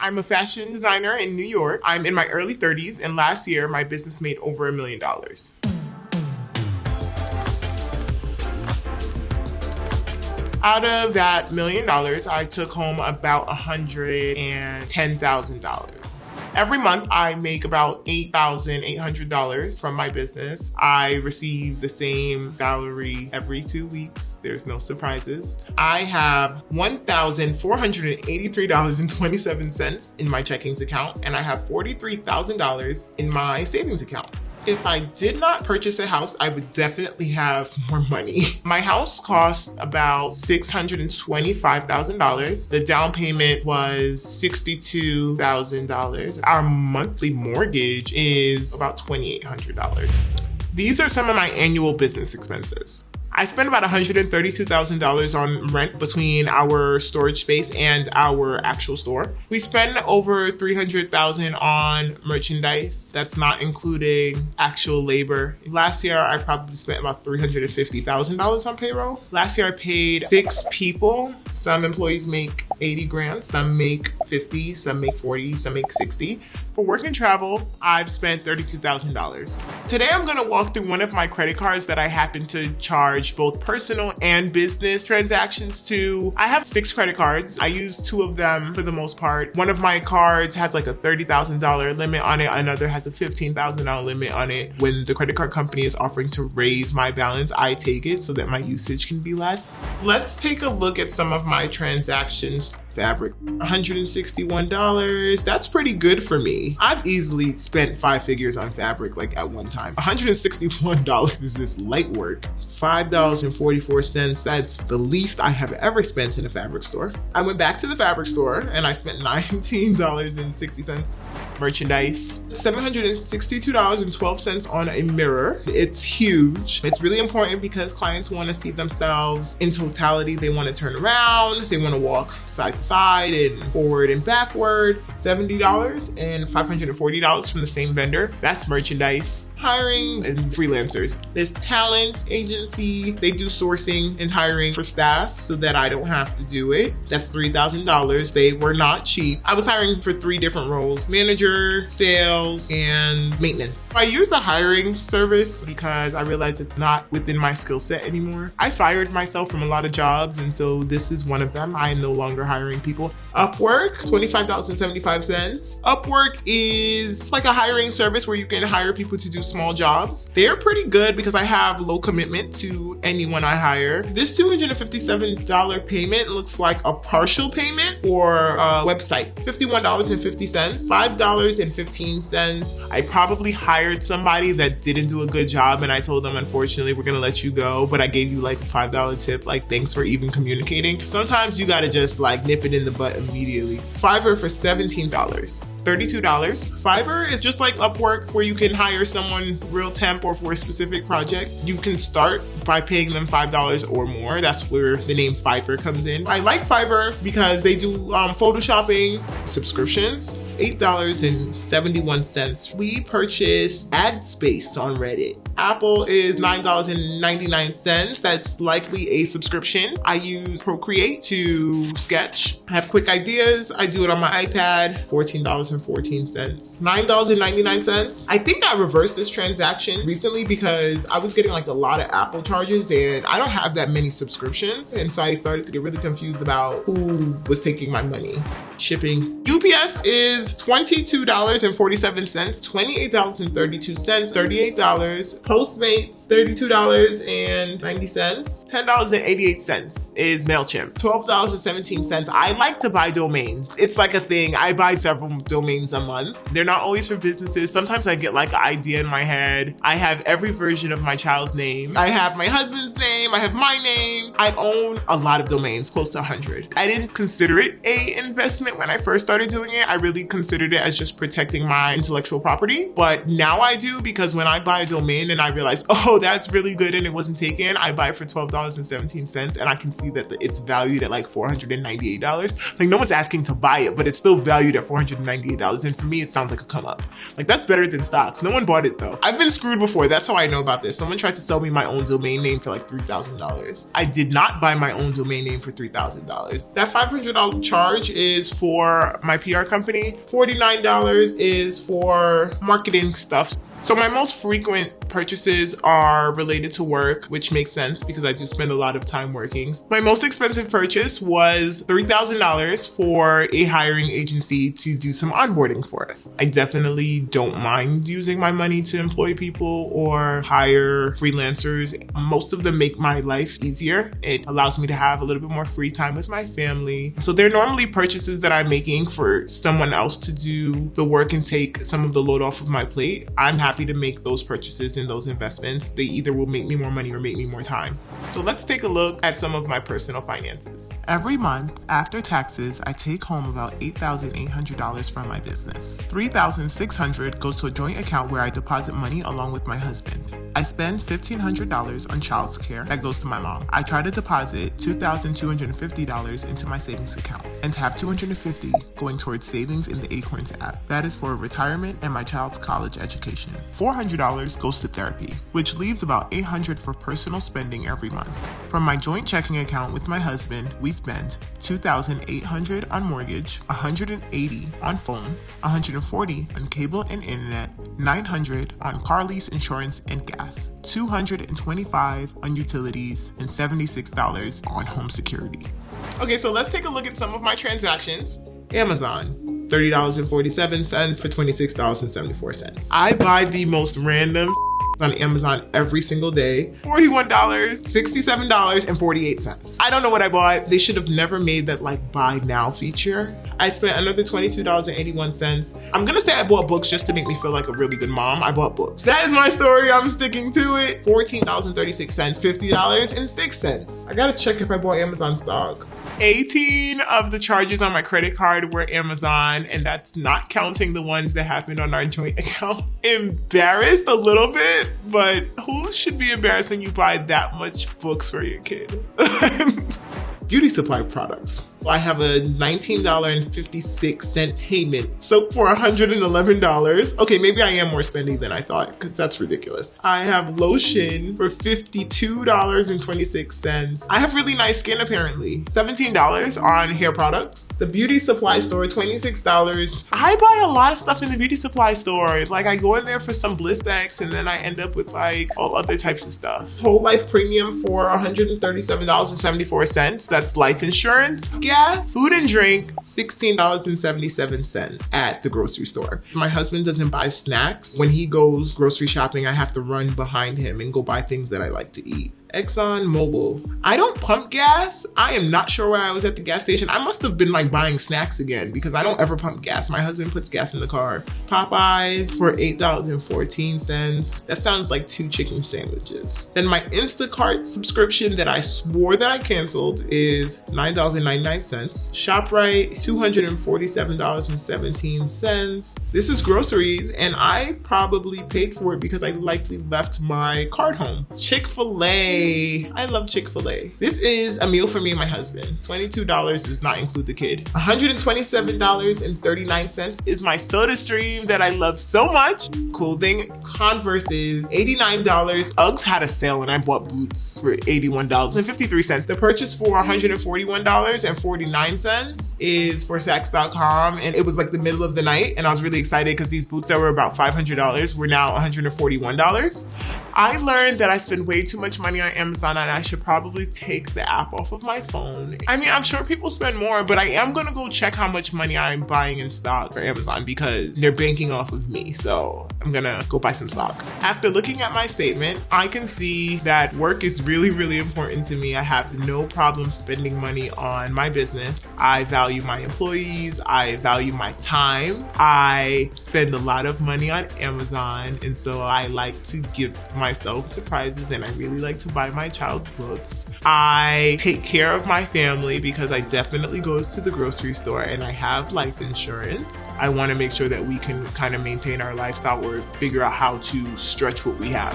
I'm a fashion designer in New York. I'm in my early 30s, and last year my business made over $1 million. Out of that $1 million, I took home about $110,000. Every month, I make about $8,800 from my business. I receive the same salary every 2 weeks. There's no surprises. I have $1,483.27 in my checkings account, and I have $43,000 in my savings account. If I did not purchase a house, I would definitely have more money. My house cost about $625,000. The down payment was $62,000. Our monthly mortgage is about $2,800. These are some of my annual business expenses. I spend about $132,000 on rent between our storage space and our actual store. We spend over $300,000 on merchandise. That's not including actual labor. Last year, I probably spent about $350,000 on payroll. Last year, I paid 6 people. Some employees make 80 grand, some make 50, some make 40, some make 60. For work and travel, I've spent $32,000. Today, I'm gonna walk through one of my credit cards that I happen to charge both personal and business transactions to. I have 6 credit cards. I use 2 of them for the most part. One of my cards has like a $30,000 limit on it. Another has a $15,000 limit on it. When the credit card company is offering to raise my balance, I take it so that my usage can be less. Let's take a look at some of my transactions. Fabric, $161. That's pretty good for me. I've easily spent 5 figures on fabric like at one time. $161 is light work. $5.44. That's the least I have ever spent in a fabric store. I went back to the fabric store and I spent $19.60. Merchandise, $762.12 on a mirror. It's huge. It's really important because clients want to see themselves in totality. They want to turn around. They want to walk side to side and forward and backward. $70 and $540 from the same vendor. That's merchandise. Hiring and freelancers. There's talent agency. They do sourcing and hiring for staff so that I don't have to do it. That's $3,000. They were not cheap. I was hiring for 3 different roles: manager, sales, and maintenance. I use the hiring service because I realized it's not within my skill set anymore. I fired myself from a lot of jobs, and so this is one of them. I am no longer hiring people. Upwork, $25.75. Upwork is like a hiring service where you can hire people to do small jobs. They're pretty good because I have low commitment to anyone I hire. This $257 payment looks like a partial payment for a website. $51.50, $5.15. I probably hired somebody that didn't do a good job and I told them, unfortunately, we're gonna let you go, but I gave you like a $5 tip, like thanks for even communicating. Sometimes you gotta just like nip it in the butt immediately. Fiverr for $17. $32. Fiverr is just like Upwork where you can hire someone real temp or for a specific project. You can start by paying them $5 or more. That's where the name Fiverr comes in. I like Fiverr because they do photoshopping subscriptions. $8.71. We purchased ad space on Reddit. Apple is $9.99. That's likely a subscription. I use Procreate to sketch. I have quick ideas. I do it on my iPad. $14.14. $9.99. I think I reversed this transaction recently because I was getting like a lot of Apple charges and I don't have that many subscriptions. And so I started to get really confused about who was taking my money. Shipping. UPS is $22.47, $28.32, $38. Postmates, $32.90. $10.88 is MailChimp. $12.17. I like to buy domains. It's like a thing. I buy several domains a month. They're not always for businesses. Sometimes I get like an idea in my head. I have every version of my child's name. I have my husband's name. I have my name. I own a lot of domains, close to 100. I didn't consider it an investment when I first started doing it. I really considered it as just protecting my intellectual property. But now I do, because when I buy a domain and I realize, oh, that's really good and it wasn't taken, I buy it for $12.17 and I can see that it's valued at like $498. Like no one's asking to buy it, but it's still valued at $498. And for me, it sounds like a come up. Like that's better than stocks. No one bought it though. I've been screwed before. That's how I know about this. Someone tried to sell me my own domain name for like $3,000. I did not buy my own domain name for $3,000. That $500 charge is for my PR company. $49 is for marketing stuff. So my most frequent purchases are related to work, which makes sense because I do spend a lot of time working. My most expensive purchase was $3,000 for a hiring agency to do some onboarding for us. I definitely don't mind using my money to employ people or hire freelancers. Most of them make my life easier. It allows me to have a little bit more free time with my family. So they're normally purchases that I'm making for someone else to do the work and take some of the load off of my plate. I'm happy to make those purchases and those investments. They either will make me more money or make me more time. So let's take a look at some of my personal finances. Every month after taxes, I take home about $8,800 from my business. $3,600 goes to a joint account where I deposit money along with my husband. I spend $1,500 on child's care that goes to my mom. I try to deposit $2,250 into my savings account and to have $250 going towards savings in the Acorns app. That is for retirement and my child's college education. $400 goes to therapy, which leaves about $800 for personal spending every month. From my joint checking account with my husband, we spend $2,800 on mortgage, $180 on phone, $140 on cable and internet, $900 on car lease, insurance, and gas, $225 on utilities, and $76 on home security. Okay, so let's take a look at some of my transactions. Amazon, $30.47 for $26.74. I buy the most random on Amazon every single day. $41, $67.48. I don't know what I bought. They should have never made that like buy now feature. I spent another $22.81. I'm gonna say I bought books just to make me feel like a really good mom. I bought books. That is my story. I'm sticking to it. $14.36, $50.06. I gotta check if I bought Amazon stock. 18 of the charges on my credit card were Amazon, and that's not counting the ones that happened on our joint account. Embarrassed a little bit, but who should be embarrassed when you buy that much books for your kid? Beauty supply products. I have a $19.56 payment. Soap for $111. Okay, maybe I am more spending than I thought because that's ridiculous. I have lotion for $52.26. I have really nice skin apparently. $17 on hair products. The beauty supply store, $26. I buy a lot of stuff in the beauty supply store. Like I go in there for some Blistex and then I end up with like all other types of stuff. Whole life premium for $137.74. That's life insurance. Gas, food and drink, $16.77 at the grocery store. My husband doesn't buy snacks. When he goes grocery shopping, I have to run behind him and go buy things that I like to eat. Exxon Mobil. I don't pump gas. I am not sure why I was at the gas station. I must have been like buying snacks again because I don't ever pump gas. My husband puts gas in the car. Popeyes for $8.14. That sounds like 2 chicken sandwiches. Then my Instacart subscription that I swore that I canceled is $9.99. ShopRite, $247.17. This is groceries and I probably paid for it because I likely left my card home. Chick-fil-A. I love Chick-fil-A. This is a meal for me and my husband. $22 does not include the kid. $127.39 is my soda stream that I love so much. Clothing, Converse's $89. Uggs had a sale and I bought boots for $81.53. The purchase for $141.49 is for Saks.com and it was like the middle of the night and I was really excited because these boots that were about $500 were now $141. I learned that I spend way too much money on Amazon and I should probably take the app off of my phone. I mean, I'm sure people spend more, but I am gonna go check how much money I'm buying in stock for Amazon because they're banking off of me. So I'm gonna go buy some stock. After looking at my statement, I can see that work is really, really important to me. I have no problem spending money on my business. I value my employees. I value my time. I spend a lot of money on Amazon. And so I like to give myself surprises and I really like to buy my child books. I take care of my family because I definitely go to the grocery store and I have life insurance. I want to make sure that we can kind of maintain our lifestyle or figure out how to stretch what we have.